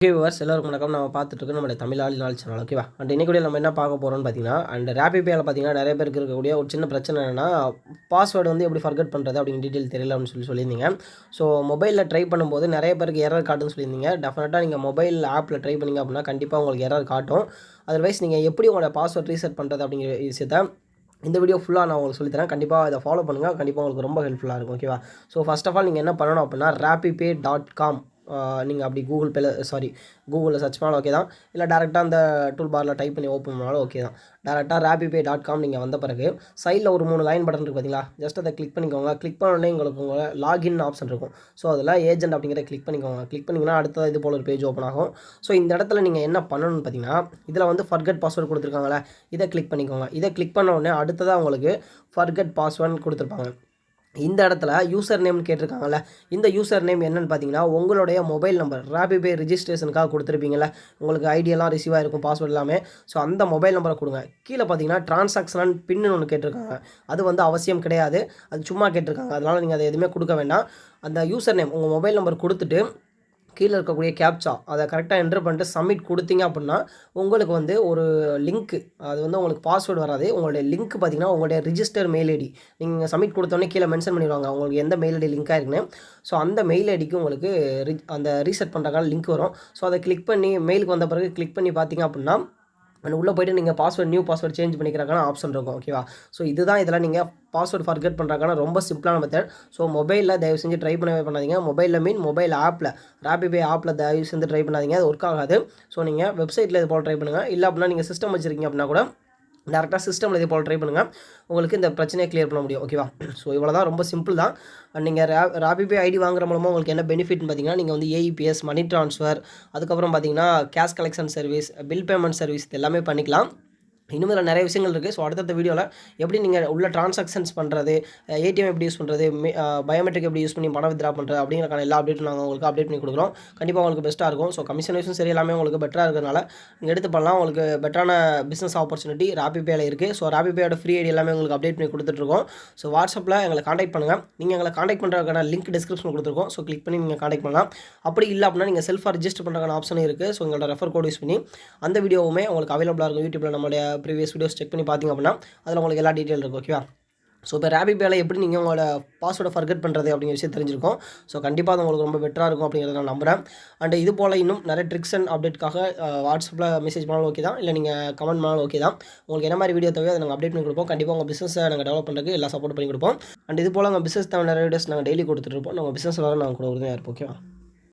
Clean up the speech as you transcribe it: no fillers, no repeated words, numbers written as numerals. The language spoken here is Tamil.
ஓகே வியூவர்ஸ் எல்லாருக்கும் வணக்கம். நம்ம பார்த்துட்டு இருக்கோம் நம்மளுடைய தமிழ் நாள் சேனல். ஓகேவா? அண்ட் இன்னைக்கு கூட நம்ம என்ன பார்க்க போகிறோம்னு பார்த்தீங்கன்னா, அண்ட் RAPIPAYல பார்த்தீங்கன்னா நிறைய பேருக்கு இருக்கக்கூடிய ஒரு சின்ன பிரச்சனை என்னன்னா, பாஸ்வேர்டு வந்து எப்படி ஃபர்கெட் பண்ணுறது அப்படின்னு டீட்டெயில் தெரியல அப்படின்னு சொல்லியிருந்தீங்க. ஸோ மொபைலில் ட்ரை பண்ணும்போது நிறைய பேருக்கு எரர் காட்டுன்னு சொல்லியிருந்தீங்க. டெஃபினட்டாக நீங்கள் மொபைல் ஆப்பில் ட்ரை பண்ணிங்க அப்படின்னா கண்டிப்பாக உங்களுக்கு எரர் காட்டும். அதர்வைஸ் நீங்கள் எப்படி உங்களோட பாஸ்வேர்ட் ரீசெட் பண்ணுறது அப்படிங்கிற விஷயத்த இந்த வீடியோ ஃபுல்லாக நான் உங்களுக்கு சொல்லித்தரேன். கண்டிப்பாக இதை ஃபாலோ பண்ணுங்கள். கண்டிப்பாக உங்களுக்கு ரொம்ப ஹெல்ப்ஃபுல்லாக இருக்கும். ஓகேவா? ஸோ ஃபர்ஸ்ட் ஆஃப் ஆல் நீங்கள் என்ன பண்ணணும் அப்படின்னா rapipay.com நீங்கள் அப்படி கூகுளில் சர்ச் பண்ணாலும் ஓகே தான். இல்லை டேரெக்டாக அந்த டூல் பாரில் டைப் பண்ணி ஓப்பன் பண்ணாலும் ஓகே தான். டேரெக்டாக rapipay.com நீங்கள் வந்த பிறகு சைடில் ஒரு 3 லைன் பட்டன் இருக்குது பார்த்தீங்களா? ஜஸ்ட் அதை கிளிக் பண்ணிக்கோங்க. கிளிக் பண்ணோடனே உங்களுக்கு உங்கள் லாகின் ஆப்ஷன் இருக்கும். ஸோ அதில் ஏஜென்ட் அப்படிங்கிற கிளிக் பண்ணிக்கோங்க. கிளிக் பண்ணிங்கன்னா அடுத்தது இது போல் ஒரு பேஜ் ஓப்பன் ஆகும். ஸோ இந்த இடத்துல நீங்கள் என்ன பண்ணணும்னு பார்த்தீங்கன்னா, இதில் வந்து ஃபர்கெட் பாஸ்வேர்டு கொடுத்துருக்காங்களே, இதை கிளிக் பண்ணிக்கோங்க. இதை கிளிக் பண்ண உடனே அடுத்ததாக உங்களுக்கு ஃபர்கெட் பாஸ்வேர்டு கொடுத்துருப்பாங்க. இந்த இடத்துல யூசர் நேம்னு கேட்டிருக்காங்கல்ல, இந்த யூசர் நேம் என்னென்னு பார்த்தீங்கன்னா, உங்களுடைய மொபைல் நம்பர் RAPIPAY ரிஜிஸ்ட்ரேஷனுக்காக கொடுத்துருப்பீங்கள, உங்களுக்கு ஐடியெல்லாம் ரிசீவ் ஆகிருக்கும் பாஸ்வேர்டு எல்லாமே. ஸோ அந்த மொபைல் நம்பரை கொடுங்க. கீழே பார்த்தீங்கன்னா டிரான்சாக்ஷன் பின்னு ஒன்று கேட்டிருக்காங்க. அது வந்து அவசியம் கிடையாது, அது சும்மா கேட்டிருக்காங்க. அதனால் நீங்கள் அதை எதுவுமே கொடுக்க வேண்டாம். அந்த யூசர் நேம் உங்கள் மொபைல் நம்பர் கொடுத்துட்டு கீழே இருக்கக்கூடிய கேப்சா அதை கரெக்டாக என்ட்ரு பண்ணிட்டு சப்மிட் கொடுத்தீங்க அப்படின்னா உங்களுக்கு வந்து ஒரு லிங்க்கு, அது வந்து உங்களுக்கு பாஸ்வேர்டு வராது. உங்களுடைய லிங்க் பார்த்தீங்கன்னா உங்களுடைய ரிஜிஸ்டர் மெயில் ஐடி நீங்கள் சப்மிட் கொடுத்தோன்னே கீழே மென்ஷன் பண்ணிடுவாங்க உங்களுக்கு எந்த மெயில் ஐடி லிங்காக இருக்குன்னு. ஸோ அந்த மெயில் ஐடிக்கு உங்களுக்கு அந்த ரீசெட் பண்ணுறதுக்கான லிங்க் வரும். ஸோ அதை கிளிக் பண்ணி மெயிலுக்கு வந்த பிறகு கிளிக் பண்ணி பார்த்தீங்க அப்படின்னா உள்ளே போய்ட்டு நீங்கள் நியூ பாஸ்வேர்டு சேஞ்ச் பண்ணிக்கிறதுக்கான ஆப்ஷன் இருக்கும். ஓகேவா? ஸோ இதுதான் இதில் நீங்கள் பாஸ்வேர்டு ஃபர்கெட் பண்ணுறதுக்கான ரொம்ப சிம்பிளான மெத்தட். ஸோ மொபைலில் தயவு செஞ்சு ட்ரை பண்ணாதீங்க. மொபைலில் மொபைல் ஆப்பில் RAPIPAY ஆப்பில் தயவு செஞ்சு ட்ரை பண்ணாதீங்க, அது ஒர்க் ஆகாது. ஸோ நீங்கள் வெப்சைட்டில் இது போல் ட்ரை பண்ணுங்கள். இல்லை அப்படின்னா நீங்கள் சிஸ்டம் வச்சுருக்கீங்க அப்படின்னா கூட டேரெக்டாக சிஸ்டமில் இதே போல் ட்ரை பண்ணுங்கள். உங்களுக்கு இந்த பிரச்சனையை கிளியர் பண்ண முடியும். ஓகேவா? ஸோ இவ்வளோ தான், ரொம்ப சிம்பிள் தான். நீங்கள் RAPIPAY ஐடி வாங்குற மூலமாக உங்களுக்கு என்ன பெனிஃபிட்னு பார்த்தீங்கன்னா, நீங்கள் வந்து AEPS மணி ட்ரான்ஸ்ஃபர், அதுக்கப்புறம் பார்த்தீங்கன்னா cash collection service, bill payment service இது எல்லாமே பண்ணிக்கலாம். இன்னும் இதில் நிறைய விஷயங்கள் இருக்குது. ஸோ அடுத்த வீடியோவில் எப்படி நீங்கள் உள்ள ட்ரான்சாக்ஷன்ஸ் பண்ணுறது, ATM எப்படி யூஸ் பண்ணுறது, பயோமெட்ரிக் எப்படி யூஸ் பண்ணி பணம் வித்ரா பண்ணுறது அப்படிங்கிறக்கான எல்லா அப்டேட்டும் நாங்கள் உங்களுக்கு அப்டேட் பண்ணி கொடுக்குறோம். கண்டிப்பாக உங்களுக்கு பெஸ்ட்டாக இருக்கும். ஸோ கமிஷன் வைஸும் சரி எல்லாமே உங்களுக்கு பெட்டராக இருக்கிறதுனால நீங்கள் எடுத்து பண்ணலாம். உங்களுக்கு பெட்டரான பிஸ்னஸ் ஆப்பர்ச்சுனிட்டி RAPIPAYல இருக்குது. ஸோ RAPIPAYயோட ஃப்ரீ ஐடி எல்லாமே உங்களுக்கு அப்டேட் பண்ணி கொடுத்துட்ருக்கோம். ஸோ வாட்ஸ்அப்பில் எங்களை காண்டாக்ட் பண்ணுங்கள். நீங்கள் எங்களை காண்டாக்ட் பண்ணுறதுக்கான லிங்க் டிஸ்கிரிப்ஷன் கொடுத்துருக்கோம். ஸோ கிளிக் பண்ணி நீங்கள் காண்டாக்ட் பண்ணலாம். அப்படி இல்லை அப்படின்னா நீங்கள் செல்ஃபாக ரிஜிஸ்டர் பண்ணுறதுக்கான ஆப்ஷனும் இருக்குது. ஸோ எங்களோட ரெஃபர் கோட் யூஸ் பண்ணி அந்த வீடியோவுமே உங்களுக்கு அவைலபிளாக இருக்கும். யூடியூப்பில் நம்மளுடைய ப்ரீவியஸ் வீடியோஸ் செக் பண்ணி பார்த்தீங்க அப்படின்னா அதில் உங்களுக்கு எல்லா டீட்டெயில் இருக்கும். ஓகேவா? ஸோ இப்போ RAPIPAYல எப்படி நீங்கள் உங்களோட பாஸ்வேர்டை ஃபர்கெட் பண்ணுறது அப்படிங்கிற விஷயம் தெரிஞ்சிருக்கும். ஸோ கண்டிப்பாக அது உங்களுக்கு ரொம்ப பெட்டராக இருக்கும் அப்படிங்கிறத நான் நம்புகிறேன். அண்ட் இது போல் இன்னும் நிறைய ட்ரிக்ஸ் அண்ட் அப்டேட்காக வாட்ஸ்அப்பில் மெசேஜ் பண்ணாலும் ஓகே தான், இல்லை நீங்கள் கமெண்ட் பண்ணாலும் ஓகே தான். உங்களுக்கு என்ன மாதிரி வீடியோ தேவையோ அதை நாங்கள் அப்டேட் பண்ணி கொடுப்போம். கண்டிப்பாக உங்கள் பிஸ்னஸை நாங்கள் டெவலப் பண்ணுறதுக்கு எல்லா சப்போர்ட் பண்ணி கொடுப்போம். அண்ட் இது போல் உங்கள் பிஸ்னஸ் தேவை நிறைய வீடியோஸ் நாங்கள் டெய்லி கொடுத்துட்ருப்போம். நம்ம பிஸ்னஸ் வர நாங்கள் கூட உறுதியாக இருப்போம். ஓகேவா?